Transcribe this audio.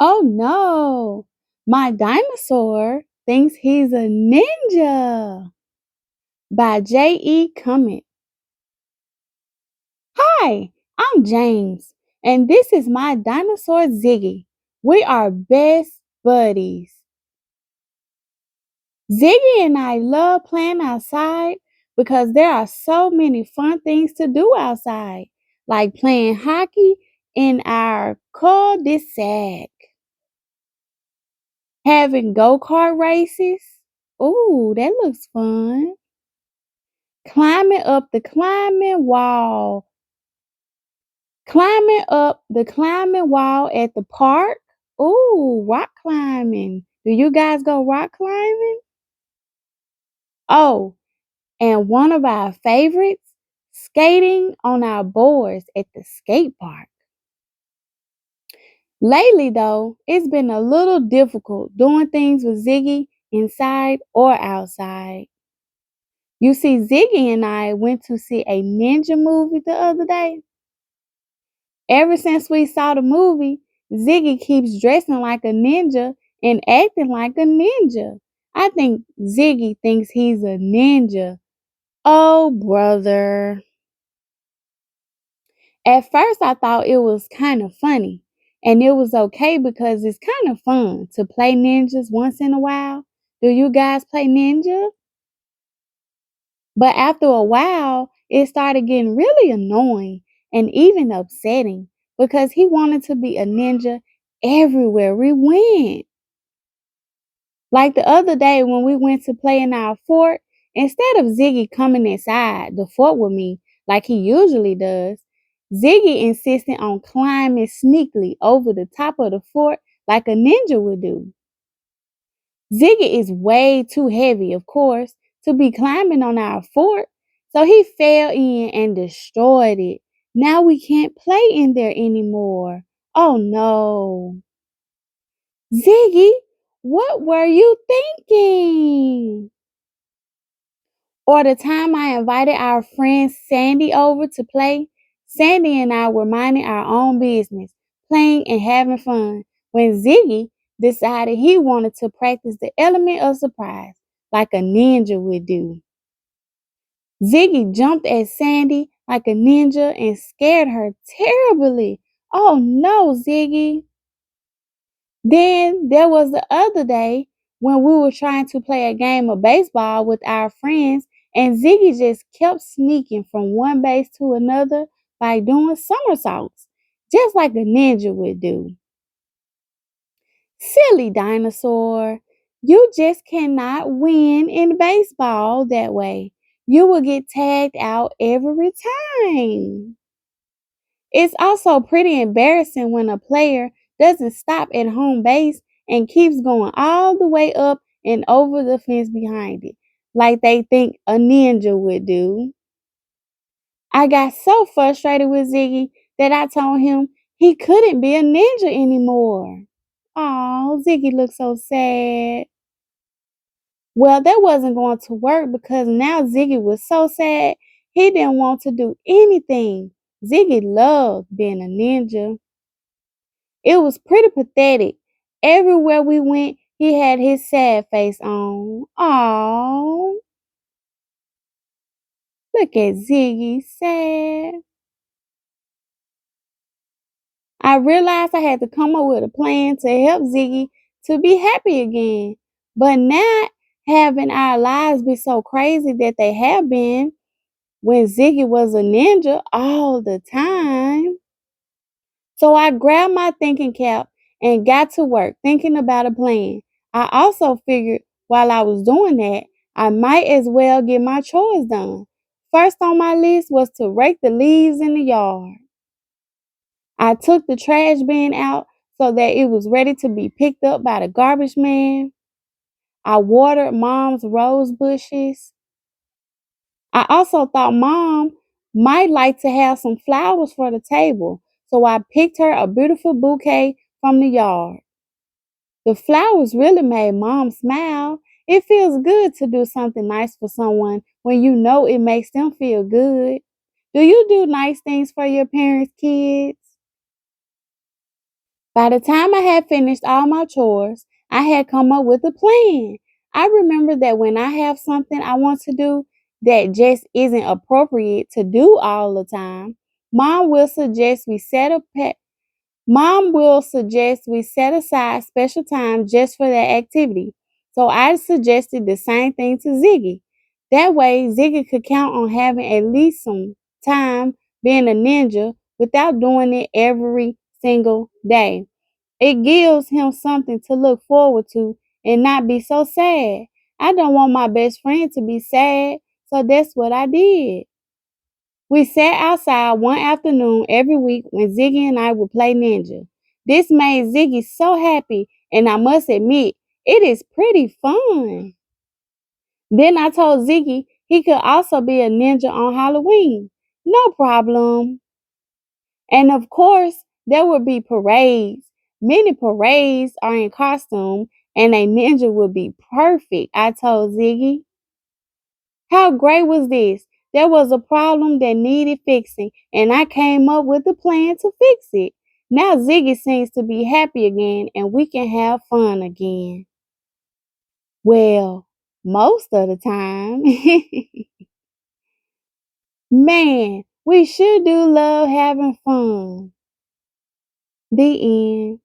Oh no! My dinosaur thinks he's a ninja by J.E. Cummings. Hi, I'm James, and this is my dinosaur Ziggy. We are best buddies. Ziggy and I love playing outside because there are so many fun things to do outside, like playing hockey in our cul-de-sac, having go-kart races. Ooh, that looks fun. Climbing up the climbing wall. Climbing up the climbing wall at the park. Ooh, rock climbing. Do you guys go rock climbing? Oh, and one of our favorites, skating on our boards at the skate park. Lately, though, it's been a little difficult doing things with Ziggy inside or outside. You see, Ziggy and I went to see a ninja movie the other day. Ever since we saw the movie, Ziggy keeps dressing like a ninja and acting like a ninja. I think Ziggy thinks he's a ninja. Oh, brother. At first, I thought it was kind of funny, and it was okay because it's kind of fun to play ninjas once in a while. Do you guys play ninja? But after a while, it started getting really annoying and even upsetting because he wanted to be a ninja everywhere we went. Like the other day when we went to play in our fort, instead of Ziggy coming inside the fort with me like he usually does, Ziggy insisted on climbing sneakily over the top of the fort like a ninja would do. Ziggy is way too heavy, of course, to be climbing on our fort, so he fell in and destroyed it. Now we can't play in there anymore. Oh no. Ziggy, what were you thinking? Or the time I invited our friend Sandy over to play, Sandy and I were minding our own business, playing and having fun, when Ziggy decided he wanted to practice the element of surprise, like a ninja would do. Ziggy jumped at Sandy like a ninja and scared her terribly. Oh no, Ziggy. Then there was the other day when we were trying to play a game of baseball with our friends, and Ziggy just kept sneaking from one base to another by doing somersaults, just like a ninja would do. Silly dinosaur, you just cannot win in baseball that way. You will get tagged out every time. It's also pretty embarrassing when a player doesn't stop at home base and keeps going all the way up and over the fence behind it, like they think a ninja would do. I got so frustrated with Ziggy that I told him he couldn't be a ninja anymore. Oh, Ziggy looked so sad. Well, that wasn't going to work because now Ziggy was so sad he didn't want to do anything. Ziggy loved being a ninja. It was pretty pathetic. Everywhere we went, he had his sad face on. Oh, look at Ziggy, sad. I realized I had to come up with a plan to help Ziggy to be happy again. But not having our lives be so crazy that they have been when Ziggy was a ninja all the time. So I grabbed my thinking cap and got to work thinking about a plan. I also figured while I was doing that, I might as well get my chores done. First on my list was to rake the leaves in the yard. I took the trash bin out so that it was ready to be picked up by the garbage man. I watered mom's rose bushes. I also thought mom might like to have some flowers for the table, so I picked her a beautiful bouquet from the yard. The flowers really made mom smile. It feels good to do something nice for someone when you know it makes them feel good. Do you do nice things for your parents' kids? By the time I had finished all my chores, I had come up with a plan. I remember that when I have something I want to do that just isn't appropriate to do all the time, mom will suggest we set a pa- Mom will suggest we set aside special time just for that activity. So I suggested the same thing to Ziggy. That way, Ziggy could count on having at least some time being a ninja without doing it every single day. It gives him something to look forward to and not be so sad. I don't want my best friend to be sad, so that's what I did. We sat outside one afternoon every week when Ziggy and I would play ninja. This made Ziggy so happy, and I must admit, it is pretty fun. Then I told Ziggy he could also be a ninja on Halloween. No problem. And of course, there would be parades. Many parades are in costume, and a ninja would be perfect, I told Ziggy. How great was this? There was a problem that needed fixing, and I came up with a plan to fix it. Now Ziggy seems to be happy again, and we can have fun again. Well, most of the time. Man, we sure do love having fun. The end.